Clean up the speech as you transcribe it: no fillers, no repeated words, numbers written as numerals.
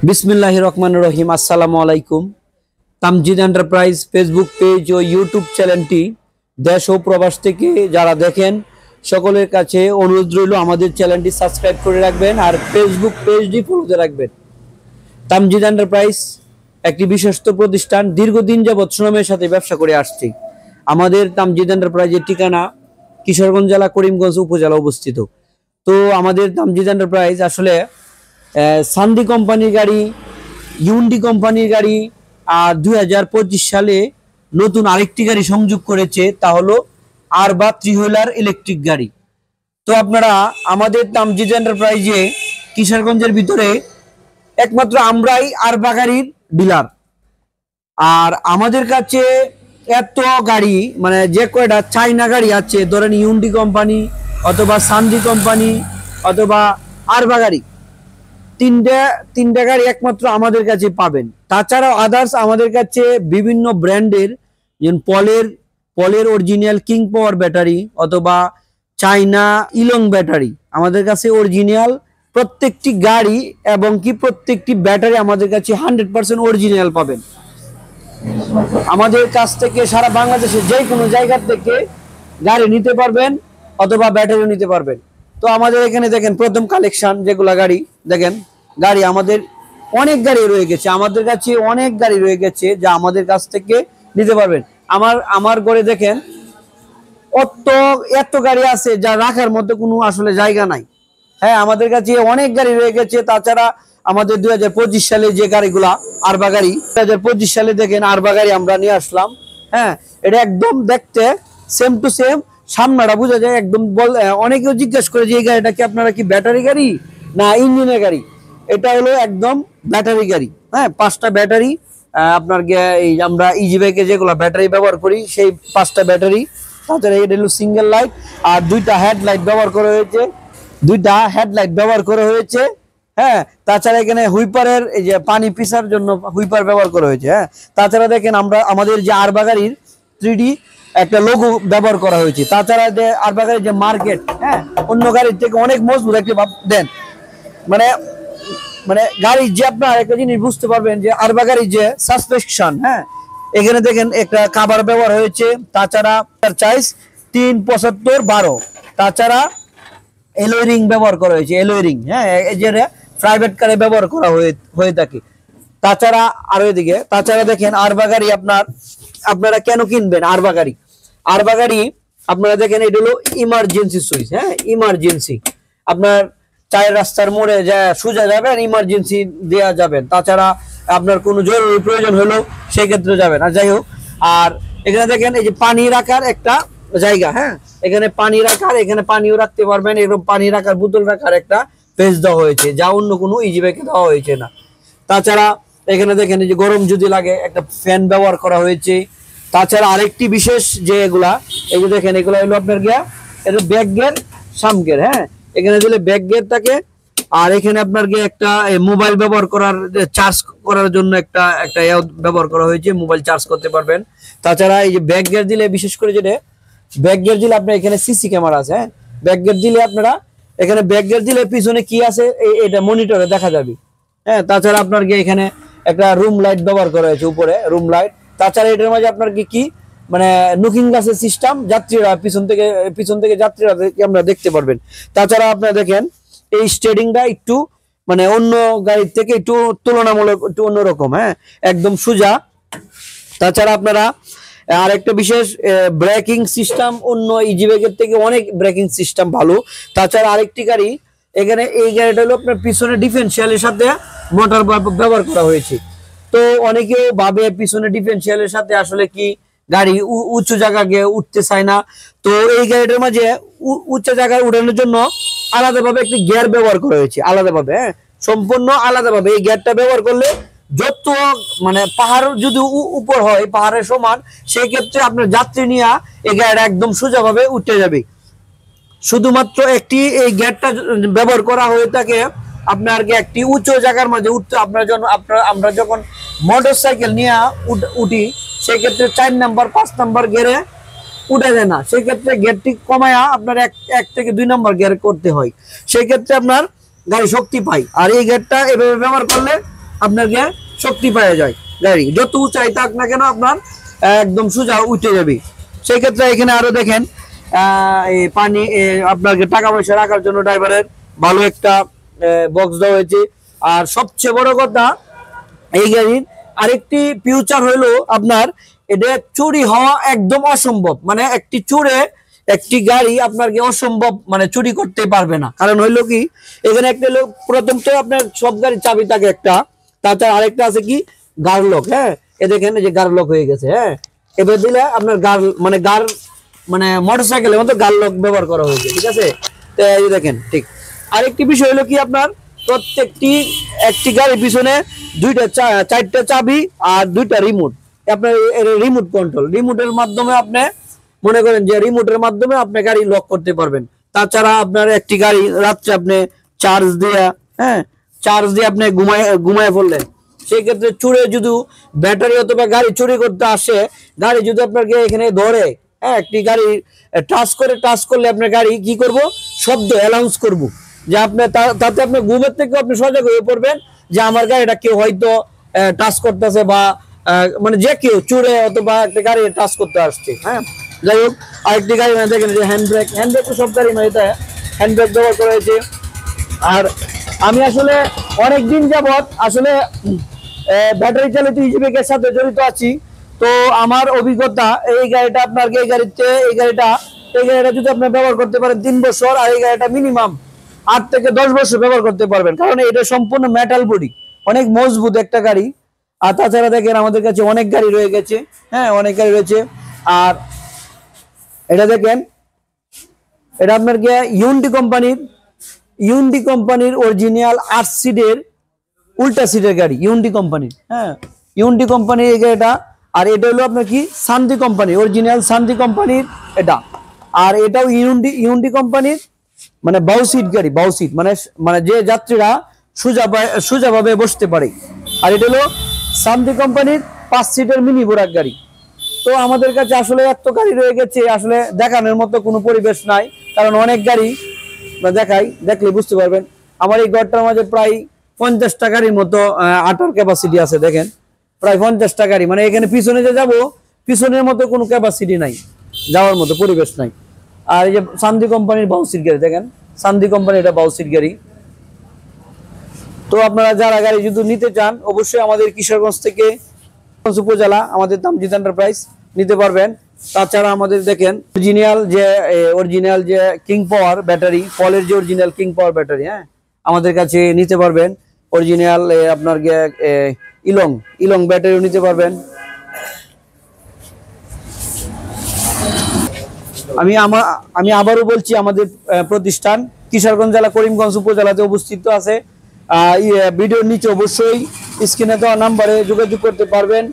बिस्मिल्लाहिर रहमानिर रहीम अस्सलामु आलाइकुम। Tamjid enterprise Facebook page ও YouTube চ্যানেলটি দেশ ও প্রবাস থেকে যারা দেখেন সকলের কাছে অনুরোধ রইল আমাদের চ্যানেলটি সাবস্ক্রাইব করে রাখবেন আর ফেসবুক পেজটি ফলোতে রাখবেন। তামজিদ এন্টারপ্রাইজ একটি বিশ্বস্ত প্রতিষ্ঠান, দীর্ঘদিন যাবৎ সুনামের সাথে ব্যবসা করে আসছে। আমাদের তামজিদ এন্টারপ্রাইজের ঠিকানা কিশোরগঞ্জ জেলা করিমগঞ্জ উপজেলা অবস্থিত। তো আমাদের তামজিদ এন্টারপ্রাইজ আসলে সান্দি কোম্পানির গাড়ি, ইউন্ডি কোম্পানির গাড়ি আর 2025 সালে নতুন আরেকটি গাড়ি সংযোগ করেছে, তা হলো আরবা 3 হুইলার ইলেকট্রিক গাড়ি। তো আপনারা আমাদের তামজিদ এন্টারপ্রাইজে কিশোরগঞ্জের ভিতরে একমাত্র আমরাই আরবা গাড়ির ডিলার। আর আমাদের কাছে এত গাড়ি মানে যে কয়টা চাইনা গাড়ি আছে, ধরেন ইউন্ডি কোম্পানি অথবা সান্দি কোম্পানি অথবা আরবা গাড়ি, তিনটা গাড়ি একমাত্র আমাদের কাছে পাবেন। তাছাড়াও আদার্স আমাদের কাছে বিভিন্ন ব্র্যান্ডের, যেমন পলের অরিজিনাল কিং পাওয়ার ব্যাটারি অথবা চাইনা ইলং ব্যাটারি আমাদের কাছে অরিজিনাল প্রত্যেকটি গাড়ি এবং কি প্রত্যেকটি ব্যাটারি আমাদের কাছে 100% অরিজিনাল পাবেন। আমাদের কাছ থেকে সারা বাংলাদেশে যে কোনো জায়গা থেকে গাড়ি নিতে পারবেন অথবা ব্যাটারিও নিতে পারবেন। তো আমাদের এখানে দেখেন প্রথম কালেকশন যেগুলা গাড়ি, দেখেন গাড়ি আমাদের অনেক গাড়ি রয়ে গেছে, আমাদের কাছে অনেক গাড়ি রয়ে গেছে যা আমাদের কাছ থেকে নিতে পারবেন। আমার ঘরে দেখেন এত গাড়ি আছে যা রাখার মতো কোনো আসলে জায়গা নাই। হ্যাঁ, আমাদের কাছে অনেক গাড়ি রয়ে গেছে। তাছাড়া আমাদের 2025 সালে যে গাড়িগুলা আরবা গাড়ি, 2025 সালে দেখেন আরবা গাড়ি আমরা নিয়ে আসলাম। হ্যাঁ, এটা একদম দেখতে সেম টু সেম, সামনাটা বোঝা যায় একদম। অনেকেও জিজ্ঞেস করে যে এই গাড়িটা কি আপনারা কি ব্যাটারি গাড়ি না ইঞ্জিনের গাড়ি? এটা হলো একদম ব্যাটারি গাড়ি। হ্যাঁ, 5টা ব্যাটারি আপনার এই আমরা ইজি বাইকে যেগুলো ব্যাটারি ব্যবহার করি সেই 5টা ব্যাটারি। তাছাড়া এটা হলো সিঙ্গেল লাইট আর 2টা হেডলাইট ব্যবহার করা হয়েছে। হ্যাঁ, তাছাড়া এখানে হুইপারের এই যে পানি পিসার জন্য হুইপার ব্যবহার করা হয়েছে। হ্যাঁ, তাছাড়া দেখেন আমাদের যে আরবা গাড়ির 3D একটা লোগো ব্যবহার করা হয়েছে। তাছাড়া যে আরবা গাড়ির যে মার্কেট, হ্যাঁ, অন্য গাড়ির থেকে অনেক মজবুত একটি ভাব দেন। মানে গাড়ির যে আপনার একটা জিনিস বুঝতে পারবেন যে আরবা গাড়ির যে সাসপেনশন, হ্যাঁ, এখানে দেখেন একটা কভার ব্যবহার হয়েছে। তাছাড়া চাইস 375/12। তাছাড়া এলওই রিং ব্যবহার করা হয়েছে, এলওই রিং। হ্যাঁ, এই যে প্রাইভেট কারে ব্যবহার করা হয়ে থাকে। তাছাড়া আরো এদিকে তাছাড়া দেখেন আরবা গাড়ি আপনারা কেন কিনবেন আরবা গাড়ি আপনারা দেখেন এটা হলো ইমার্জেন্সি সুইচ। হ্যাঁ, ইমার্জেন্সি আপনার চায়ের রাস্তার মোড়ে যা সোজা যাবেন, ইমার্জেন্সি দেওয়া যাবেন। তাছাড়া আপনার কোনো জরুরি প্রয়োজন হলো সেই ক্ষেত্রে যাবেন। আর যাই হোক, আর এখানে দেখেন এই যে পানি রাখার একটা জায়গা। হ্যাঁ, এখানে পানি রাখার, এখানে পানিও রাখতে পারবেন। এরকম পানি রাখার বোতল রাখার একটা পেজ দেওয়া হয়েছে, যা অন্য কোনো ইজি বাইকে দেওয়া হয়েছে না। তাছাড়া এখানে দেখেন এই যে গরম যদি লাগে একটা ফ্যান ব্যবহার করা হয়েছে। তাছাড়া আরেকটি বিশেষ যে এগুলা, এই যে দেখেন এগুলা হলো আপনার এটা ব্যাক গিয়ার, সাম গিয়ার। হ্যাঁ, এখানে দিলে ব্যাক গিয়ার থাকে। আর এখানে আপনার একটা মোবাইল ব্যবহার করার, চার্জ করার জন্য একটা ব্যবহার করা হয়েছে, মোবাইল চার্জ করতে পারবেন। তাছাড়া এই যে ব্যাক গিয়ার দিলে, বিশেষ করে যেটা ব্যাক গিয়ার দিলে আপনার এখানে সিসি ক্যামেরা আছে। হ্যাঁ, ব্যাক গিয়ার দিলে আপনারা এখানে ব্যাক গিয়ার দিলে পিছনে কি আছে এটা মনিটরে দেখা যাবে। হ্যাঁ, তাছাড়া আপনার এখানে একটা রুম লাইট ব্যবহার করা হয়েছে, উপরে রুম লাইট। তাছাড়া এটার মাঝে আপনার কি মানে লুকিং গ্লাসের সিস্টেম, যাত্রীরা পিছন থেকে যাত্রীরা আমরা দেখতে পারবেন। তাছাড়া আপনারা দেখেন এই স্টেডিংটা একটু মানে অন্য গাড়ির থেকে একটু তুলনামূলক একটু অন্যরকম। হ্যাঁ, একদম সোজা। তাছাড়া আপনারা আরেকটা বিশেষ ব্রেকিং সিস্টেম অন্য ইজি বাইকের থেকে অনেক ব্রেকিং সিস্টেম ভালো। তাছাড়া আরেকটি গাড়ি, এখানে এই গাড়িটা হলো আপনার পিছনে ডিফারেন্সিয়ালের সাথে মোটর ব্যবহার করা হয়েছে। তো অনেকেও ভাবে পিছনে ডিফারেন্সিয়ালের সাথে আসলে কি গাড়ি উঁচু জায়গায় গিয়ে উঠতে চায় না। তো এই গাড়িটার মাঝে উঁচু জায়গায় উঠানোর জন্য আলাদাভাবে একটি গিয়ার ব্যবহার করা হয়েছে, আলাদাভাবে। হ্যাঁ, সম্পূর্ণ আলাদাভাবে এই গিয়ারটা ব্যবহার করলে যত মানে পাহাড় যদি উপর হয়, পাহাড়ের সমান, সেই ক্ষেত্রে আপনার যাত্রী নিয়ে এই গাড়িটা একদম সোজাভাবে উঠে যাবে। শুধুমাত্র একটি এই গিয়ারটা ব্যবহার করা হয়ে থাকে আপনার একটি উঁচু জায়গার মাঝে উঠতে। আমরা যখন মোটর সাইকেল নিয়ে উঠি সেই ক্ষেত্রে 4 নাম্বার 5 নাম্বার গিয়ারে উঠে যায় না, সেই ক্ষেত্রে গিয়ারটি কমায়া আপনার 1 থেকে 2 নাম্বার গিয়ার করতে হয়। সেই ক্ষেত্রে আপনার গাড়ি শক্তি পায়। আর এই গিয়ারটা এভাবে ব্যবহার করলে আপনাকে শক্তি পাওয়া যায়, গাড়ি যত উঁচাই থাক না কেন আপনার একদম সোজা উঠে যাবে। সেই ক্ষেত্রে এখানে আরো দেখেন এই পানি আপনাকে টাকা পয়সা রাখার জন্য ড্রাইভারের ভালো একটা বক্স দেওয়া হয়েছে। আর সবচেয়ে বড় কথা এই গাড়ির আরেকটি ফিউচার হলো আপনার এটা চুরি হওয়া একদম অসম্ভব, মানে একটি চোরে একটি গাড়ি আপনাকে অসম্ভব মানে চুরি করতে পারবে না। কারণ হইলো কি এখানে একটা হলো প্রথম তো আপনার সব গাড়ির চাবি থাকে একটা, তাছাড়া আরেকটা আছে কি গার্লক। হ্যাঁ, এ দেখেন যে গার্লক হয়ে গেছে। হ্যাঁ, এবার দিলে আপনার মানে মোটরসাইকেলের মতো গার্লক ব্যবহার করা হয়েছে, ঠিক আছে। তো এই দেখেন ঠিক। আরেকটি বিষয় হলো কি আপনার প্রত্যেকটি একটি গাড়ির পিছনে চারটা চাবি আর 2টা রিমোট। আপনার রিমোট কন্ট্রোল, রিমোটের মাধ্যমে আপনি মনে করেন যে রিমোটের মাধ্যমে আপনি গাড়ি লক করতে পারবেন। তাছাড়া আপনার একটি গাড়ি রাত্রে আপনি চার্জ দিয়ে আপনি ঘুমায় পড়লেন, সেই ক্ষেত্রে চুরে যদি ব্যাটারি অথবা গাড়ি চুরি করতে আসে, গাড়ি যদি আপনাকে এখানে ধরে, হ্যাঁ, একটি গাড়ি টাচ করলে আপনার গাড়ি কি করব, শব্দ অ্যানাউন্স করব, যে আপনার তাতে আপনি ঘুমের থেকে আপনি সজাগ হয়ে পড়বেন যে আমার গাড়িটা কেউ হয়তো টাচ করতেছে, বা মানে যে কেউ চুরে অথবা একটা গাড়ি টাচ করতে আসছে। হ্যাঁ, যাই হোক আরেকটি গাড়ি দেখেন যে হ্যান্ড ব্রেক তো সব গাড়ি এটা হ্যান্ড ব্রেক ব্যবহার করা হয়েছে। আর আমি আসলে অনেকদিন যাবৎ আসলে ব্যাটারি চালিত ইজিবাইকের সাথে জড়িত আছি। তো আমার অভিজ্ঞতা এই গাড়িটা আপনাকে এই গাড়িটা যদি আপনি ব্যবহার করতে পারেন 3 বছর, আর এই গাড়িটা মিনিমাম 8 থেকে 10 বছর ব্যবহার করতে পারবেন, কারণ এটা সম্পূর্ণ মেটাল বডি, অনেক মজবুত একটা গাড়ি। আর তাছাড়া দেখেন আমাদের কাছে অনেক গাড়ি রয়ে গেছে। হ্যাঁ, অনেক গাড়ি রয়েছে। আর এটা দেখেন, এটা আপনার কি ইউন্ডি কোম্পানির অরিজিনাল 8 সিটের উল্টা সিটের গাড়ি, ইউন্ডি কোম্পানির। হ্যাঁ, ইউন্ডি কোম্পানির এই গাড়িটা। আর এটা হলো আপনার কি শান্তি কোম্পানি, অরিজিনাল শান্তি কোম্পানির এটা। আর এটাও ইউন্ডি কোম্পানির মানে বাউ সিট গাড়ি, বাউ সিট মানে যে যাত্রীরা সোজাভাবে বসতে পারে। আর এটা হলো শান্তি কোম্পানির 5 সিটের মিনি বোরাক গাড়ি। তো আমাদের কাছে আসলে এত গাড়ি রয়ে গেছে, আসলে দেখানোর মতো কোনো পরিবেশ নাই, কারণ অনেক গাড়ি দেখলে বুঝতে পারবেন। আমার এই ঘরটার মাঝে প্রায় 50টা গাড়ির মতো আটার ক্যাপাসিটি আছে। দেখেন প্রায় 50টা গাড়ি, মানে এখানে পিছনে যে যাবো পিছনের মতো কোনো ক্যাপাসিটি নাই, যাওয়ার মতো পরিবেশ নাই। আর এই যে শান্তি কোম্পানির বাউসির গাড়ি দেখেন, শান্তি কোম্পানির এটা বাউসির গাড়ি। তো আপনারা যারা গাড়ি যদি নিতে চান অবশ্যই আমাদের কিশোরগঞ্জ থেকে উপজেলা আমাদের তামজিদ এন্টারপ্রাইজ নিতে পারবেন। তাছাড়া আমাদের দেখেন অরিজিনাল যে কিং পাওয়ার ব্যাটারি, পলের যে অরিজিনাল কিং পাওয়ার ব্যাটারি, হ্যাঁ, আমাদের কাছে নিতে পারবেন। অরিজিনাল আপনার ইলং ব্যাটারিও নিতে পারবেন। আমি আবারও বলছি, আমাদের প্রতিষ্ঠান কিশোরগঞ্জ জেলা করিমগঞ্জ উপজেলাতে অবস্থিত আছে। ভিডিওর নিচে অবশ্যই স্ক্রিনে দেওয়া নাম্বারে যোগাযোগ করতে পারবেন।